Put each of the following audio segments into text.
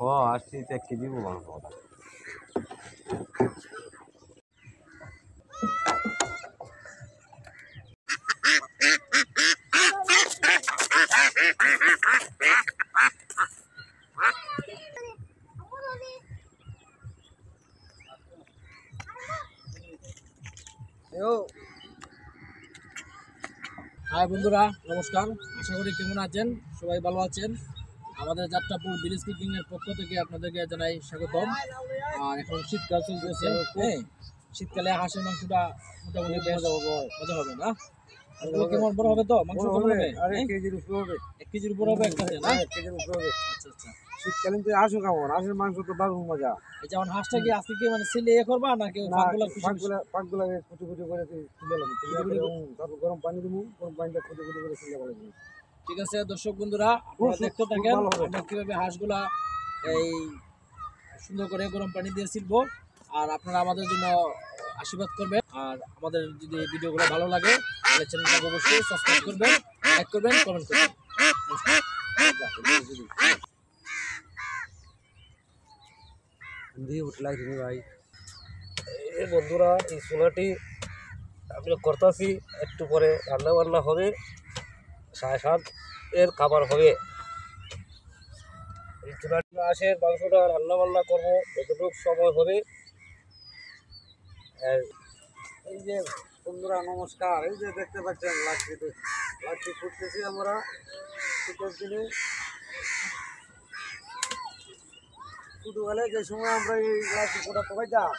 ও আসছি 1 কেজি মাংস কথা হাই বন্ধুরা, নমস্কার। আশা করি কেমন আছেন, সবাই ভালো আছেন। আমাদের যাত্রাপুর ভিলেজ কুকিং এর পক্ষ থেকে আপনাদেরকে জানাই স্বাগতম। আর এখন শীতকাল চলতেছে, হ্যাঁ, শীতকালে হাঁসের মাংসটা মোটামুটি বেশ মজা হবে না? কেমন বড় হবে তো মাংস? কেমন হবে? 1 কেজির উপর হবে। 1 কেজির উপর হবে একটা না? 1 কেজির উপর হবে। আচ্ছা আচ্ছা। শীতকালীন তো হাঁসও খাবো, হাঁসের মাংস তো দারুণ মজা। এই যেমন হাঁসটা কি আজকে কি মানে ছিলে করবা নাকি পাকগুলা কুচি কুচি করে তুলে তারপর গরম পানি দিব, গরম পানিটা কুচি কুচি করে তুলে করে দিব। ঠিক আছে দর্শক বন্ধুরা, আপনারা দেখতে থাকেন আমরা কিভাবে হাঁসগুলা এই সুন্দর করে গরম পানি দিয়ে ছিলবো। আর আপনারা আমাদের জন্য আশীর্বাদ করবেন। আর আমাদের যদি ভিডিওগুলো ভালো লাগে তাহলে চ্যানেলটাকে অবশ্যই সাবস্ক্রাইব করবেন, লাইক করবেন, কমেন্ট করবেন। ভাই বন্ধুরা, এই চুলাটি আমি করতেছি, একটু পরে রান্না বান্না হবে, 7:30 এর খাবার হবে। এই চুলাটি হাঁসের মাংসটা রান্না বান্না করবো যতটুকু সময় হবে। এই যে বন্ধুরা নমস্কার, এই যে দেখতে পাচ্ছেন লাঠি ফুটতেছি আমরা শীতের দিনে। ছোটবেলে যে সময় আমরা এই লাঠি ফোটা পাইতাম,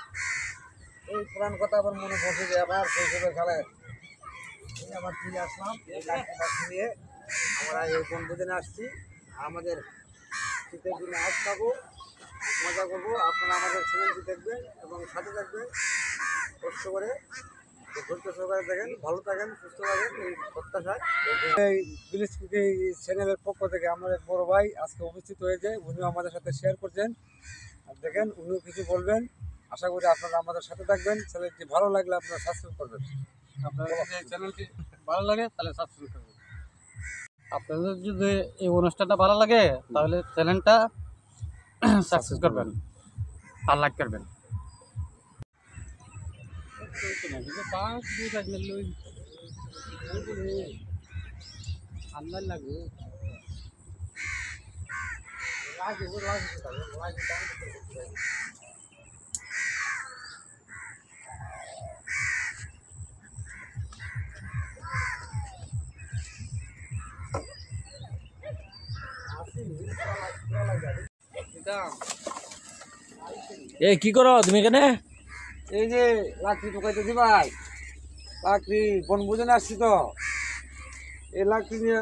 এই পুরান কথা আবার মনে পড়ছে যে আবার শৈশবের খেলায় আবার ফিরে আসলাম। এই লাঠিটা ফিরিয়ে আমরা এই বনভোজনে আসছি। আমাদের শীতের দিনে আজ খাবো, মজা করবো। আপনারা আমাদের চ্যানেলটি দেখবেন এবং সাথে থাকবেন, কষ্ট করে ধৈর্য সহকারে দেখেন। ভালো থাকেন, সুস্থ থাকেন, এই প্রত্যাশায়। এই ভিলেজ কুকিং চ্যানেলের পক্ষ থেকে আমাদের বড় ভাই আজকে উপস্থিত হয়েছে, উনিও আমাদের সাথে শেয়ার করছেন। আর দেখেন উনিও কিছু বলবেন। আশা করি আপনারা আমাদের সাথে থাকবেন। চ্যানেলটি ভালো লাগলে আপনারা সাবস্ক্রাইব করবেন। আপনাদের যদি চ্যানেলটি ভালো লাগে তাহলে সাবস্ক্রাইব করবেন। আপনাদের যদি এই অনুষ্ঠানটা ভালো লাগে তাহলে চ্যানেলটা সাবস্ক্রাইব করবেন আর লাইক করবেন। ঠান্ডা লাগবে। এই কি করো তুমি এখানে? এই যে লাকড়ি ঢুকাইতেছি ভাই, লাকড়ি বনভোজনে আসছি তো, এই লাকড়ি নিয়ে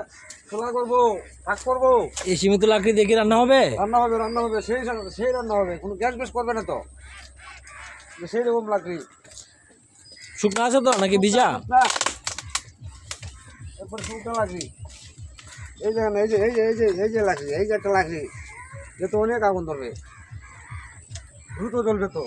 খেলা করবো, কাজ করবো। এই সীমিত লাকড়ি দিয়ে কি রান্না হবে? রান্না হবে, রান্না হবে, সেই রান্না হবে, কোনো গ্যাস বেস করবে না তো। সেই রকম লাকড়ি শুকনো আছে তো নাকি ভিজা? এরপর শুকনো লাকড়ি। এই দেখেন, এই যে এই যে এই যে এই যে লাকড়ি, এই যে একটা লাকড়ি, যে তো অনেক আগুন ধরবে, দ্রুত জ্বলবে তো।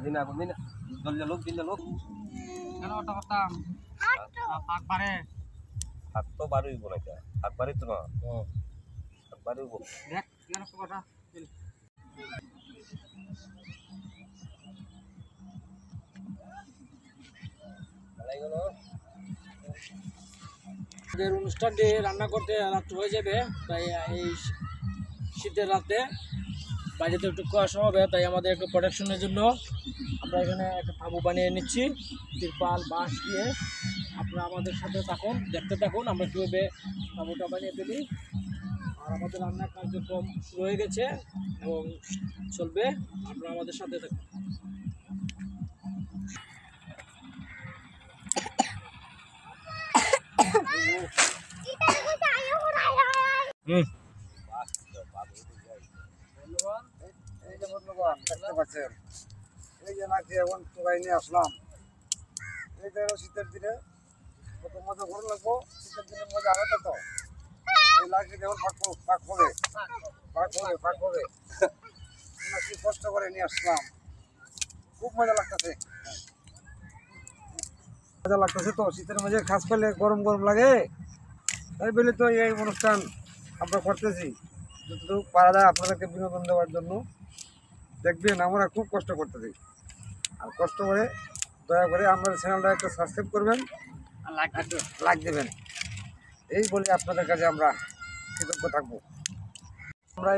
দিন এখন দিন দলিয়া লোক দিলে লোক কেন ওটা করতাম পাক বাড়ে হাত তো বাড়ি বলাইতে হাত বাড়ি তো না হাত বাড়ি দেখ কেন কথা আমাদের অনুষ্ঠানটি রান্না করতে রাত্র হয়ে যাবে, তাই এই শীতের রাতে বাড়িতে একটু কুয়াশা হবে, তাই আমাদের একটু প্রোটেকশনের জন্য আমরা এখানে একটা তাঁবু বানিয়ে নিচ্ছি তিরপাল বাঁশ দিয়ে। আপনারা আমাদের সাথে থাকুন, দেখতে থাকুন আমরা কীভাবে তাঁবুটা বানিয়ে ফেলি। আর আমাদের রান্নার কার্যক্রম শুরু হয়ে গেছে এবং চলবে, আপনারা আমাদের সাথে থাকুন। এই যে বন্ধুগণ দেখতে পাচ্ছেন, এই যে লাঠি এখন চোখাই নিয়ে আসলাম। এইটা হলো শীতের দিনে কত মজা করে লাগবো, শীতের দিনে মজা আলাদা তো। এই লাঠি যখন পাক হবে কি কষ্ট করে নিয়ে আসলাম, খুব মজা লাগতেছে তো। শীতের মাঝে খাস পেলে গরম গরম লাগে, তাই বলে তো এই অনুষ্ঠান আমরা করতেছি যতটুকু পারা যায় আপনাদেরকে বিনোদন দেওয়ার জন্য। দেখবেন আমরা খুব কষ্ট করতেছি, আর কষ্ট করে দয়া করে আমাদের চ্যানেলটা একটু সাবস্ক্রাইব করবেন আর লাইক দেবেন, এই বলে আপনাদের কাছে আমরা কৃতজ্ঞ থাকবো। আমরা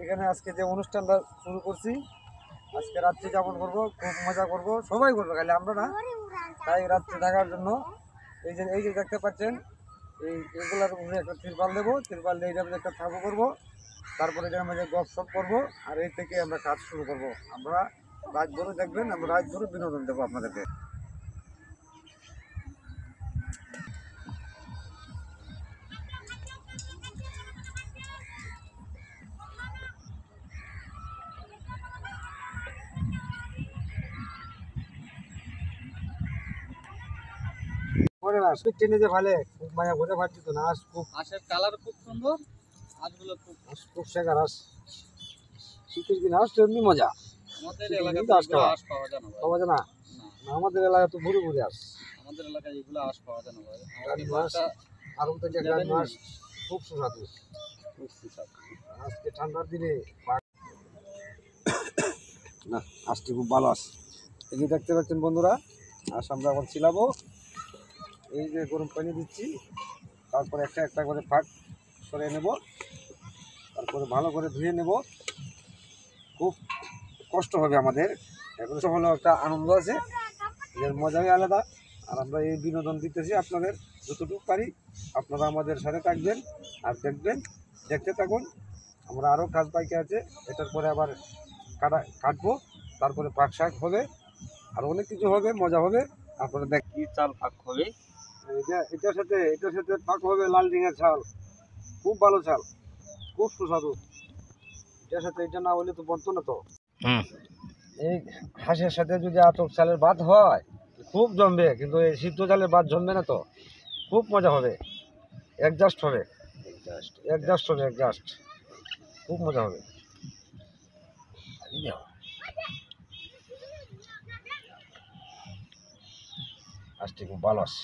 এখানে আজকে যে অনুষ্ঠানটা শুরু করছি, আজকে রাত্রি যাপন করবো, খুব মজা করব, সবাই করবে, খালি আমরা না। তাই রাত্রে থাকার জন্য এই যে দেখতে পাচ্ছেন, এইগুলোর উপরে একটা তিরপাল দেবো, তিরপাল দিয়ে এটার মধ্যে একটা তাঁবু করবো, তারপরে এটার মধ্যে গপসপ করবো, আর এই থেকে আমরা কাজ শুরু করব। আমরা রাত ভরে দেখবেন, আমরা রাত ভরে বিনোদন দেবো আপনাদেরকে। টেনে যে ভালে খুব মায়া ঘুরে পাচ্ছি তো না, খুব হাঁসের কালার খুব সুন্দর, হাঁসগুলো খুব শেখার হাঁস, শীতের দিন হাঁস তো এমনি মজা। আমাদের শীতের এলাকায় দিনে হাঁস খাওয়া হাঁস পাওয়া যায় না ভাই। পাওয়া যায় না, না, আমাদের এলাকায় তো ভুরে ভুরে হাঁস। আমাদের এলাকায় এগুলো হাঁস পাওয়া যায় না ভাই। গাড়ি মাছ আর ওদের যে গাড়ি মাছ খুব সুস্বাদু। আজকে ঠান্ডার দিনে না হাঁসটি খুব ভালো হাঁস। এই যে দেখতে পাচ্ছেন বন্ধুরা, হাঁস আমরা এখন ছিলাবো। এই যে গরম পানি দিচ্ছি, তারপরে একটা একটা করে ফাঁক সরে নেব, তারপরে ভালো করে ধুয়ে নেব। খুব কষ্ট হবে আমাদের, এখন হলো একটা আনন্দ আছে, এর মজাই আলাদা। আর আমরা এই বিনোদন দিতেছি আপনাদের যতটুকু পারি। আপনারা আমাদের সাথে থাকবেন আর দেখবেন, দেখতে থাকুন। আমরা আরও কাজ বাকি আছে, এটার পরে আবার কাটবো, তারপরে পাক শাক হবে, আর অনেক কিছু হবে, মজা হবে। আপনারা দেখ কি চাল পাক হবে, এটার সাথে পাক হবে লাল ডিঙের চাল, খুব ভালো চাল, খুব সুস্বাদু। এটার সাথে এটা না হলে তো বলতো না তো। এই হাঁসের সাথে যদি আতপ চালের ভাত হয় খুব জমবে, কিন্তু এই সিদ্ধ চালের ভাত জমবে না তো। খুব মজা হবে, অ্যাডজাস্ট হবে, খুব মজা হবে। হাঁসটি খুব ভালো আছে।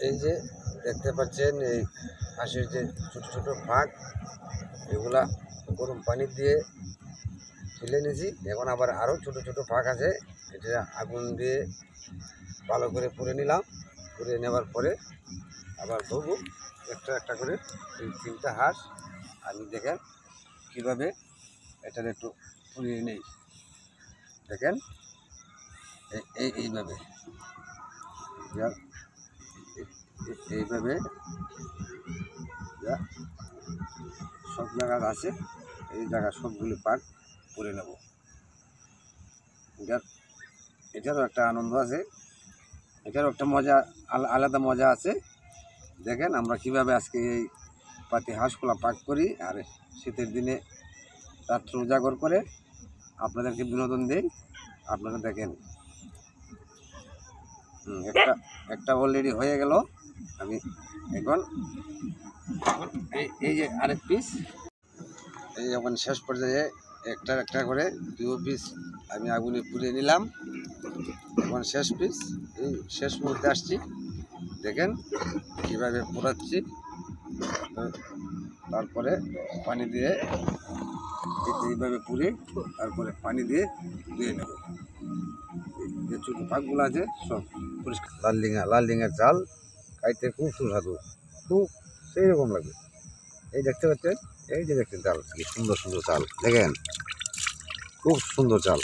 এই যে দেখতে পাচ্ছেন, এই হাঁসের যে ছোটো ছোটো ফাঁক, এগুলা গরম পানি দিয়ে তুলে নিয়েছি। এখন আবার আরও ছোটো ছোটো ফাঁক আছে, এটা আগুন দিয়ে ভালো করে পুড়ে নিলাম। পুড়ে নেওয়ার পরে আবার ধরবো একটা একটা করে এই 3টা হাঁস। আমি দেখেন কীভাবে এটার একটু পুড়িয়ে নেই, দেখেন এইভাবে এইভাবে সব জায়গা আছে, এই জায়গা সবগুলি পাক করে নেব। এটারও একটা আনন্দ আছে, এটারও একটা মজা, আলাদা মজা আছে। দেখেন আমরা কিভাবে আজকে এই পাতি হাঁসগুলা পাক করি, আর শীতের দিনে রাত্র উজাগর করে আপনাদেরকে বিনোদন দেই। আপনারা দেখেন, একটা অলরেডি হয়ে গেল। আমি এখন এই যে আরেক পিস, এই যখন শেষ পর্যায়ে একটা একটা করে 2 পিস আমি আগুনে পুড়িয়ে নিলাম। এখন শেষ পিস, এই শেষ মুহূর্তে আসছি, দেখেন কীভাবে পোড়াচ্ছি। তারপরে পানি দিয়ে এইভাবে পুড়ে তারপরে পানি দিয়ে ধুয়ে নেব। যে ছোটো পাকগুলো আছে সব পরিষ্কার। লাল ডিঙার চাল খাইতে খুব সুস্বাদু, খুব সেই রকম লাগে। এই দেখতে পাচ্ছেন, এই যে দেখছেন চাল, কি সুন্দর সুন্দর চাল, দেখেন খুব সুন্দর চাল।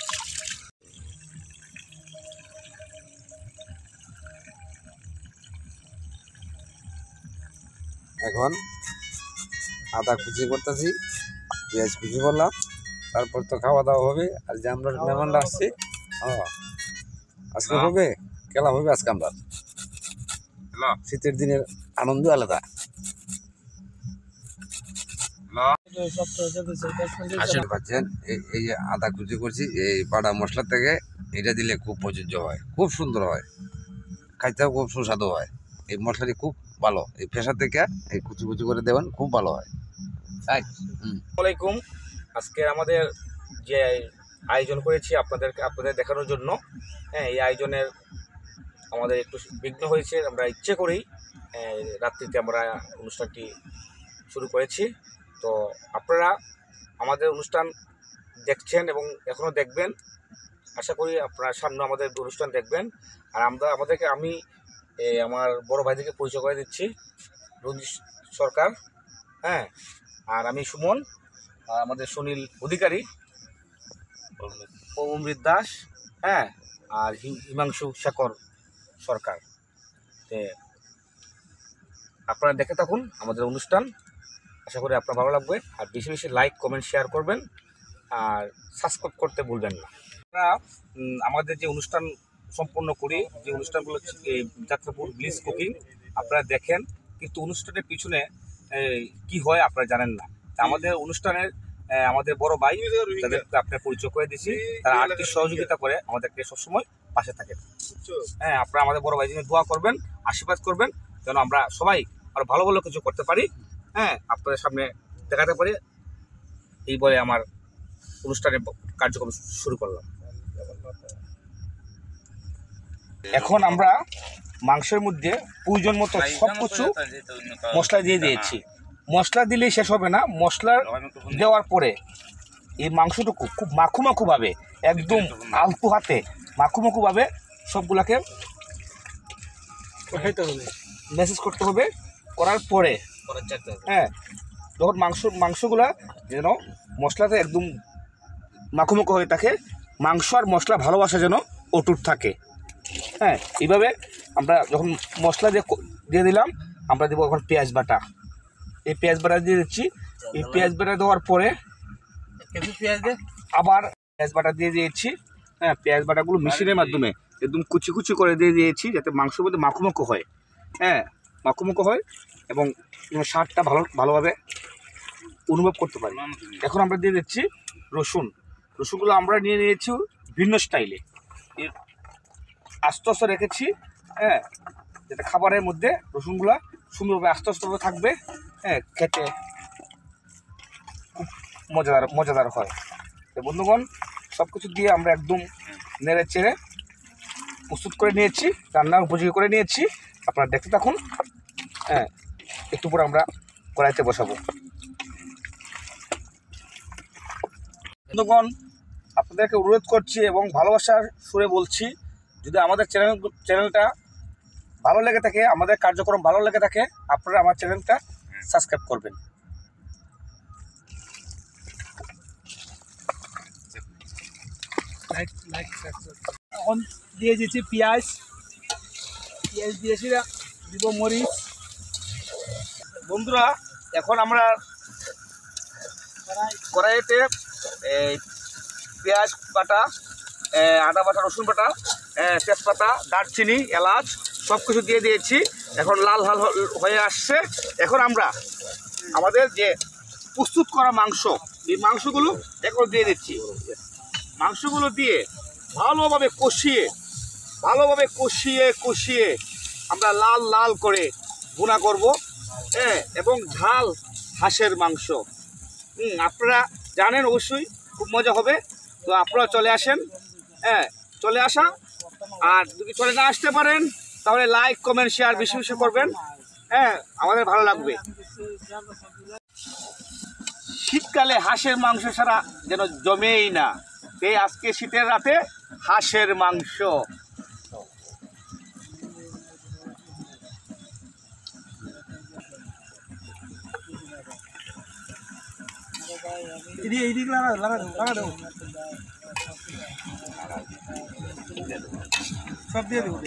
এখন আদা কুচি করতেছি, পেঁয়াজ কুচি করলাম, তারপর তো খাওয়া দাওয়া হবে। আর যে আমরা মেহমানরা আসছি, আজকে হবে খেলা হবে আজকে আমরা। শীতের দিনের আনন্দ আলাদা। পাচ্ছেন এই যে আদা কুচি করছি, এই বাটা মশলা থেকে এটা দিলে খুব প্রযোজ্য হয়, খুব সুন্দর হয়, খাইতেও খুব সুস্বাদু হয়। এই মশলাটি খুব ভালো, এই পেশা থেকে এই কুচি কুচি করে দেবেন, খুব ভালো হয়। আসসালামাইকুম। আজকে আমাদের যে আয়োজন করেছি আপনাদের দেখানোর জন্য, হ্যাঁ, এই আয়োজনের আমাদের একটু বিঘ্ন হয়েছে। আমরা ইচ্ছে করেই রাত্রিতে আমরা অনুষ্ঠানটি শুরু করেছি। তো আপনারা আমাদের অনুষ্ঠান দেখছেন এবং এখনও দেখবেন। আশা করি আপনারা সামনে আমাদের অনুষ্ঠান দেখবেন। আর আমি আমার বড় ভাইদেরকে পরিচয় করে দিচ্ছি। রঞ্জিত সরকার, হ্যাঁ, আর আমি সুমন, আর আমাদের সুনীল অধিকারী, অমৃত দাস, হ্যাঁ, আর হিমাংশু শেখর সরকার। আপনারা দেখে থাকুন আমাদের অনুষ্ঠান, আশা করি আপনার ভালো লাগবে। আর বেশি বেশি লাইক, কমেন্ট, শেয়ার করবেন, আর সাবস্ক্রাইব করতে ভুলবেন না। আমরা আমাদের যে অনুষ্ঠান সম্পন্ন করি, যে অনুষ্ঠানগুলো যাত্রাপুর ভিলেজ কুকিং, আপনারা দেখেন, কিন্তু অনুষ্ঠানের পিছনে কি হয় আপনারা জানেন না। আমাদের অনুষ্ঠানের আমাদের বড় ভাই, তাদেরকে আপনার পরিচয় করে দিচ্ছি। তারা আর্থিক সহযোগিতা করে আমাদেরকে সবসময় পাশে থাকেন। হ্যাঁ, আপনারা আমাদের বড় ভাই জন্য দোয়া করবেন, আশীর্বাদ করবেন, যেন আমরা সবাই আরো ভালো ভালো কিছু করতে পারি, হ্যাঁ, আপনাদের সামনে দেখাতে পারি। এই বলে আমার অনুষ্ঠানের কার্যক্রম শুরু করলাম। এখন আমরা মাংসের মধ্যে প্রয়োজন মতো সব কিছু মশলা দিয়ে দিয়েছি। মশলা দিলেই শেষ হবে না, মশলা দেওয়ার পরে এই মাংসটুকু খুব মাখু মাখুভাবে, একদম আলতু হাতে মাখু মাখুভাবে সবগুলাকে মেসেজ করতে হবে। করার পরে, হ্যাঁ, যখন মাংসগুলা যেন মশলাতে একদম মাখু মাখু হয়ে থাকে, মাংস আর মশলা ভালোবাসা যেন অটুট থাকে। হ্যাঁ, এইভাবে আমরা যখন মশলা দিয়ে দিলাম, আমরা দেবো এখন পেঁয়াজ বাটা। এই পেঁয়াজ বাটা দিয়ে দিচ্ছি। এই পেঁয়াজ বাটা দেওয়ার পরে আবার পেঁয়াজ বাটা দিয়ে দিয়েছি। হ্যাঁ, পেঁয়াজ বাটাগুলো মেশিনের মাধ্যমে একদম কুচি কুচি করে দিয়ে দিয়েছি, যাতে মাংসের মধ্যে মাখু মাখু হয়, হ্যাঁ, মাখু মাখু হয় এবং স্বাদটা ভালোভাবে অনুভব করতে পারি। এখন আমরা দিয়ে দিচ্ছি রসুনগুলো আমরা নিয়ে নিয়েছি ভিন্ন স্টাইলে, আস্তে আস্তে রেখেছি, হ্যাঁ, যাতে খাবারের মধ্যে রসুনগুলো সুন্দরভাবে আস্তে আস্তে থাকবে, হ্যাঁ, খেতে খুব মজাদার হয়। তো বন্ধুগণ, সব কিছু দিয়ে আমরা একদম নেড়ে চেড়ে প্রস্তুত করে নিয়েছি, রান্নার উপযোগী করে নিয়েছি। আপনারা দেখতে থাকুন। হ্যাঁ, একটু পরে আমরা কড়াইতে বসাবো। বন্ধুগণ, আপনাদেরকে অনুরোধ করছি এবং ভালোবাসার সুরে বলছি, যদি আমাদের চ্যানেলটা ভালো লেগে থাকে, আমাদের কার্যক্রম ভালো লেগে থাকে, আপনারা আমার চ্যানেলটা সাবস্ক্রাইব করবেন। এখন দিয়ে দিয়েছি পেঁয়াজ দিয়েছি, দিব মরিচ। বন্ধুরা, এখন আমরা কড়াইতে পেঁয়াজ বাটা, আদা বাটা, রসুন বাটা, তেজপাতা, দারচিনি, এলাচ সব কিছু দিয়ে দিয়েছি। এখন লাল লাল হয়ে আসছে। এখন আমরা আমাদের যে প্রস্তুত করা মাংস, এই মাংসগুলো এখন দিয়ে দিচ্ছি। মাংসগুলো দিয়ে ভালোভাবে কষিয়ে আমরা লাল লাল করে ভুনা করব, হ্যাঁ, এবং ঝাল হাঁসের মাংস। আপনারা জানেন অবশ্যই খুব মজা হবে। তো আপনারা চলে আসেন, হ্যাঁ চলে আসা। আর যদি চলে না আসতে পারেন তাহলে লাইক কমেন্ট শেয়ার বেশি বেশি করবেন, হ্যাঁ আমাদের ভালো লাগবে। শীতকালে হাঁসের মাংস ছাড়া যেন জমেই না, এই আজকে শীতের রাতে হাঁসের মাংস। এইদিক লাগা দাও সব দিয়ে দেবো।